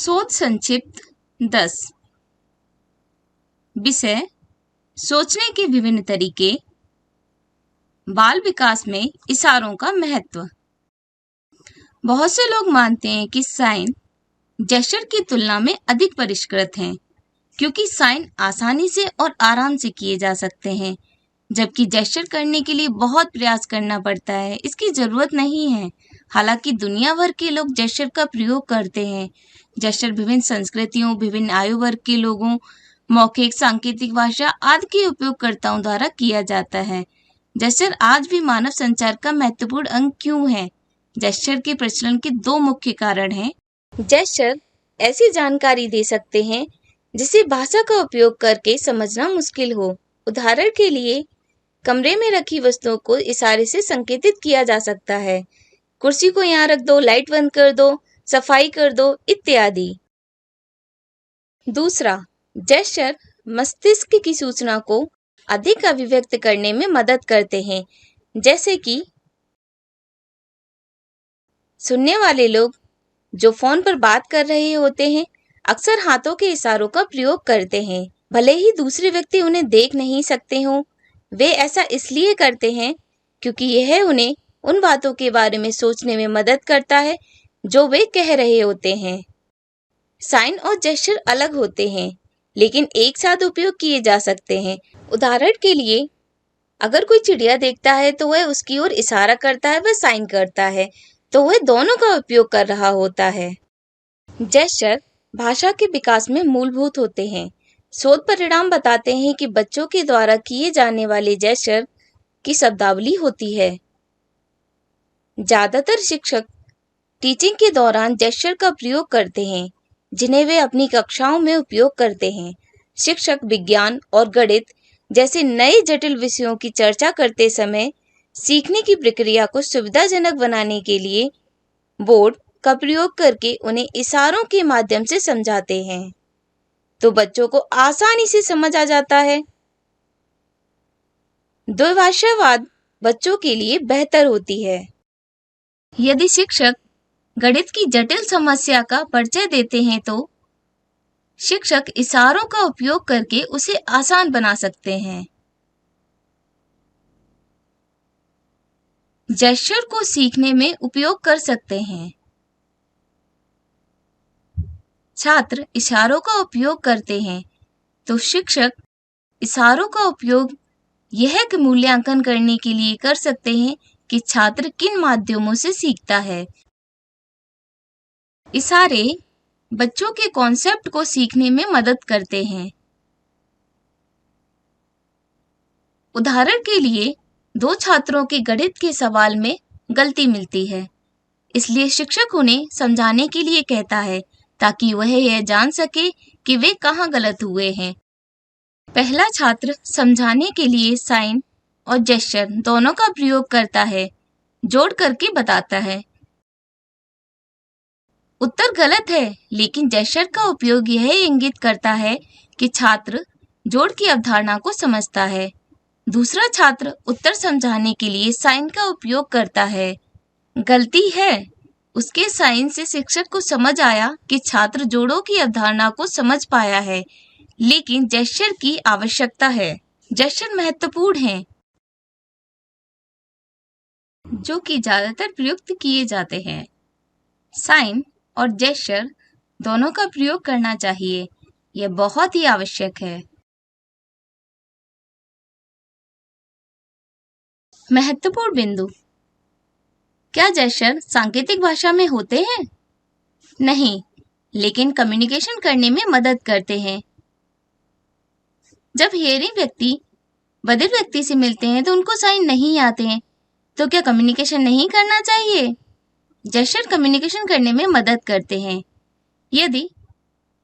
शोध संक्षिप्त 10। विषय सोचने के विभिन्न तरीके, बाल विकास में इशारों का महत्व। बहुत से लोग मानते हैं कि साइन जेस्चर की तुलना में अधिक परिष्कृत हैं, क्योंकि साइन आसानी से और आराम से किए जा सकते हैं, जबकि जेस्चर करने के लिए बहुत प्रयास करना पड़ता है। इसकी जरूरत नहीं है। हालांकि दुनिया भर के लोग जेस्चर का प्रयोग करते हैं। जेस्चर विभिन्न संस्कृतियों, विभिन्न आयु वर्ग के लोगों, मौखिक, सांकेतिक भाषा आदि के उपयोगकर्ताओं द्वारा किया जाता है। जेस्चर आज भी मानव संचार का महत्वपूर्ण अंग क्यों है? जेस्चर के प्रचलन के दो मुख्य कारण हैं। जेस्चर ऐसी जानकारी दे सकते हैं जिसे भाषा का उपयोग करके समझना मुश्किल हो। उदाहरण के लिए, कमरे में रखी वस्तुओं को इशारे से संकेतित किया जा सकता है। कुर्सी को यहाँ रख दो, लाइट बंद कर दो, सफाई कर दो, इत्यादि। दूसरा, जेस्चर मस्तिष्क की सूचना को अधिक अभिव्यक्त करने में मदद करते हैं। जैसे कि सुनने वाले लोग जो फोन पर बात कर रहे होते हैं अक्सर हाथों के इशारों का प्रयोग करते हैं। भले ही दूसरे व्यक्ति उन्हें देख नहीं सकते हों, वे ऐसा इसलिए करते हैं क्योंकि यह उन्हें उन बातों के बारे में सोचने में मदद करता है जो वे कह रहे होते हैं। साइन और जेस्चर अलग होते हैं, लेकिन एक साथ उपयोग किए जा सकते हैं। उदाहरण के लिए, अगर कोई चिड़िया देखता है तो वह उसकी ओर इशारा करता है, वह साइन करता है, तो वह दोनों का उपयोग कर रहा होता है। जेस्चर भाषा के विकास में मूलभूत होते हैं। शोध परिणाम बताते हैं कि बच्चों के द्वारा किए जाने वाले जेस्चर की शब्दावली होती है। ज्यादातर शिक्षक टीचिंग के दौरान जेस्चर का प्रयोग करते हैं, जिन्हें वे अपनी कक्षाओं में उपयोग करते हैं। शिक्षक विज्ञान और गणित जैसे नए जटिल विषयों की चर्चा करते समय सीखने की प्रक्रिया को सुविधाजनक बनाने के लिए बोर्ड का प्रयोग करके उन्हें इशारों के माध्यम से समझाते हैं, तो बच्चों को आसानी से समझ आ जाता है। द्विभाषावाद बच्चों के लिए बेहतर होती है। यदि शिक्षक गणित की जटिल समस्या का परिचय देते हैं तो शिक्षक इशारों का उपयोग करके उसे आसान बना सकते हैं। जेस्चर को सीखने में उपयोग कर सकते हैं। छात्र इशारों का उपयोग करते हैं तो शिक्षक इशारों का उपयोग यह मूल्यांकन करने के लिए कर सकते हैं कि छात्र किन माध्यमों से सीखता है। इशारे बच्चों के कॉन्सेप्ट को सीखने में मदद करते हैं। उदाहरण के लिए, दो छात्रों के गणित के सवाल में गलती मिलती है, इसलिए शिक्षक उन्हें समझाने के लिए कहता है ताकि वह यह जान सके कि वे कहाँ गलत हुए हैं। पहला छात्र समझाने के लिए साइन और जेस्चर दोनों का प्रयोग करता है, जोड़ करके बताता है। उत्तर गलत है, लेकिन जेस्चर का उपयोग यह इंगित करता है कि छात्र जोड़ की अवधारणा को समझता है। दूसरा छात्र उत्तर समझाने के लिए साइन का उपयोग करता है। गलती है, उसके साइन से शिक्षक को समझ आया कि छात्र जोड़ों की अवधारणा को समझ पाया है, लेकिन जेस्चर की आवश्यकता है। जेस्चर महत्वपूर्ण हैं, जो कि ज्यादातर प्रयुक्त किए जाते हैं। साइन और जेस्चर दोनों का प्रयोग करना चाहिए, यह बहुत ही आवश्यक है। महत्वपूर्ण बिंदु। क्या जेस्चर सांकेतिक भाषा में होते हैं? नहीं, लेकिन कम्युनिकेशन करने में मदद करते हैं। जब हियरिंग व्यक्ति बधिर व्यक्ति से मिलते हैं तो उनको साइन नहीं आते हैं, तो क्या कम्युनिकेशन नहीं करना चाहिए? जेस्चर कम्युनिकेशन करने में मदद करते हैं। यदि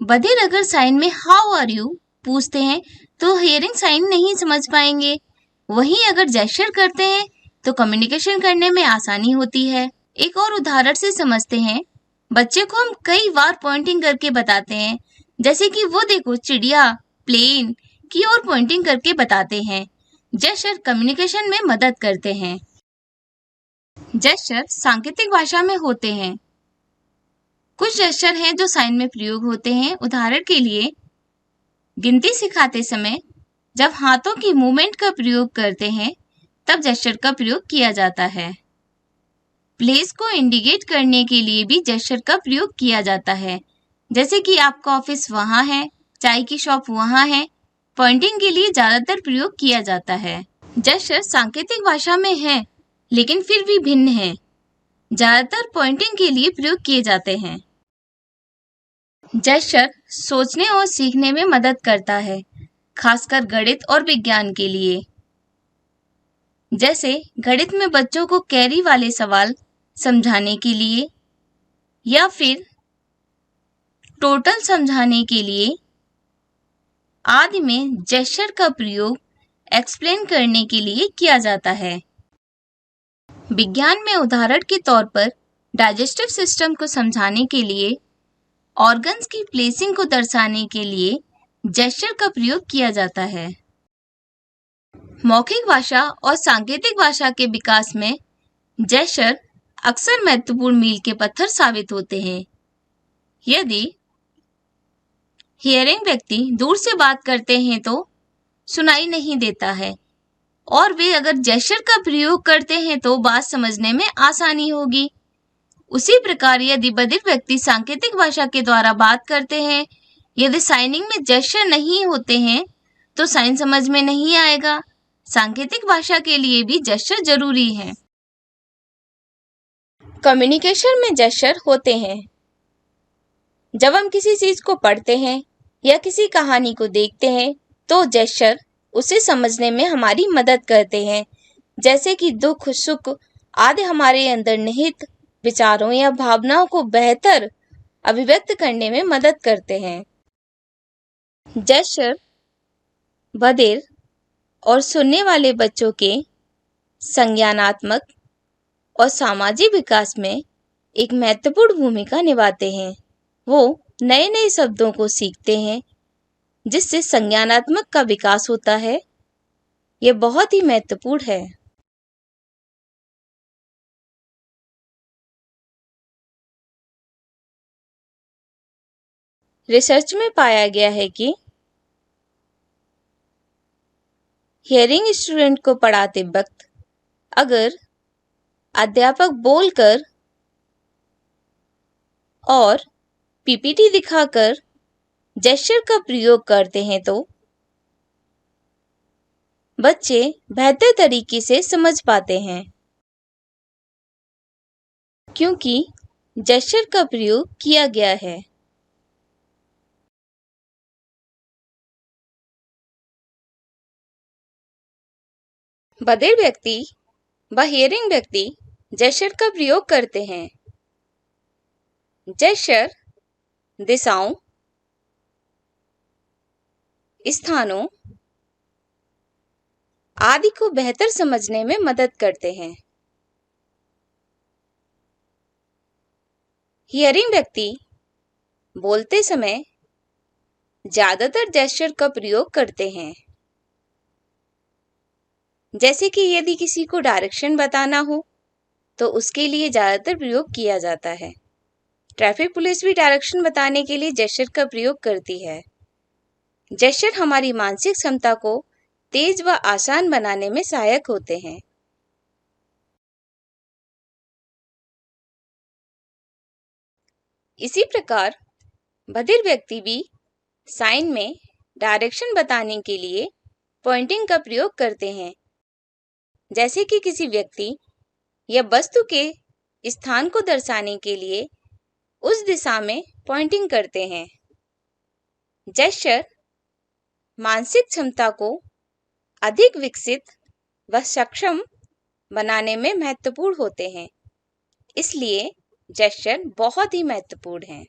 बधिर अगर साइन में हाउ आर यू पूछते हैं तो हियरिंग साइन नहीं समझ पाएंगे। वहीं अगर जेस्चर करते हैं तो कम्युनिकेशन करने में आसानी होती है। एक और उदाहरण से समझते हैं। बच्चे को हम कई बार पॉइंटिंग करके बताते हैं, जैसे कि वो देखो चिड़िया, प्लेन की ओर पॉइंटिंग करके बताते हैं। जेस्चर कम्युनिकेशन में मदद करते हैं। जेस्चर सांकेतिक भाषा में होते हैं। कुछ जेस्चर हैं जो साइन में प्रयोग होते हैं। उदाहरण के लिए गिनती सिखाते समय जब हाथों की मूवमेंट का प्रयोग करते हैं तब जेस्चर का प्रयोग किया जाता है। प्लेस को इंडिकेट करने के लिए भी जेस्चर का प्रयोग किया जाता है, जैसे कि आपका ऑफिस वहां है, चाय की शॉप वहां है। पॉइंटिंग के लिए ज्यादातर प्रयोग किया जाता है। जेस्चर सांकेतिक भाषा में है, लेकिन फिर भी भिन्न है। ज्यादातर पॉइंटिंग के लिए प्रयोग किए जाते हैं। जेस्चर सोचने और सीखने में मदद करता है, खासकर गणित और विज्ञान के लिए। जैसे गणित में बच्चों को कैरी वाले सवाल समझाने के लिए या फिर टोटल समझाने के लिए आदि में जेस्चर का प्रयोग एक्सप्लेन करने के लिए किया जाता है। विज्ञान में उदाहरण के तौर पर डाइजेस्टिव सिस्टम को समझाने के लिए, ऑर्गन्स की प्लेसिंग को दर्शाने के लिए जेस्चर का प्रयोग किया जाता है। मौखिक भाषा और सांकेतिक भाषा के विकास में जेस्चर अक्सर महत्वपूर्ण मील के पत्थर साबित होते हैं। यदि हियरिंग व्यक्ति दूर से बात करते हैं तो सुनाई नहीं देता है, और वे अगर जेस्चर का प्रयोग करते हैं तो बात समझने में आसानी होगी। उसी प्रकार यदि बधिर व्यक्ति सांकेतिक भाषा के द्वारा बात करते हैं, यदि साइनिंग में जेस्चर नहीं होते हैं तो साइन समझ में नहीं आएगा। सांकेतिक भाषा के लिए भी जेस्चर जरूरी है। कम्युनिकेशन में जेस्चर होते हैं। जब हम किसी चीज को पढ़ते हैं या किसी कहानी को देखते हैं तो जेस्चर उसे समझने में हमारी मदद करते हैं, जैसे कि दुख, सुख आदि हमारे अंदर निहित विचारों या भावनाओं को बेहतर अभिव्यक्त करने में मदद करते हैं। जेस्चर बधिर और सुनने वाले बच्चों के संज्ञानात्मक और सामाजिक विकास में एक महत्वपूर्ण भूमिका निभाते हैं। वो नए नए शब्दों को सीखते हैं, जिससे संज्ञानात्मक का विकास होता है। यह बहुत ही महत्वपूर्ण है। रिसर्च में पाया गया है कि हियरिंग स्टूडेंट को पढ़ाते वक्त अगर अध्यापक बोलकर और पीपीटी दिखाकर जेस्चर का प्रयोग करते हैं तो बच्चे बेहतर तरीके से समझ पाते हैं, क्योंकि जेस्चर का प्रयोग किया गया है। बधिर व्यक्ति व हियरिंग व्यक्ति जेस्चर का प्रयोग करते हैं। जेस्चर दिशाओं, स्थानों आदि को बेहतर समझने में मदद करते हैं। हियरिंग व्यक्ति बोलते समय ज्यादातर जेस्चर का प्रयोग करते हैं, जैसे कि यदि किसी को डायरेक्शन बताना हो तो उसके लिए ज्यादातर प्रयोग किया जाता है। ट्रैफिक पुलिस भी डायरेक्शन बताने के लिए जेस्चर का प्रयोग करती है। जेस्चर हमारी मानसिक क्षमता को तेज व आसान बनाने में सहायक होते हैं। इसी प्रकार बधिर व्यक्ति भी साइन में डायरेक्शन बताने के लिए पॉइंटिंग का प्रयोग करते हैं, जैसे कि किसी व्यक्ति या वस्तु के स्थान को दर्शाने के लिए उस दिशा में पॉइंटिंग करते हैं। जेस्चर मानसिक क्षमता को अधिक विकसित व सक्षम बनाने में महत्वपूर्ण होते हैं, इसलिए जेस्चर बहुत ही महत्वपूर्ण हैं।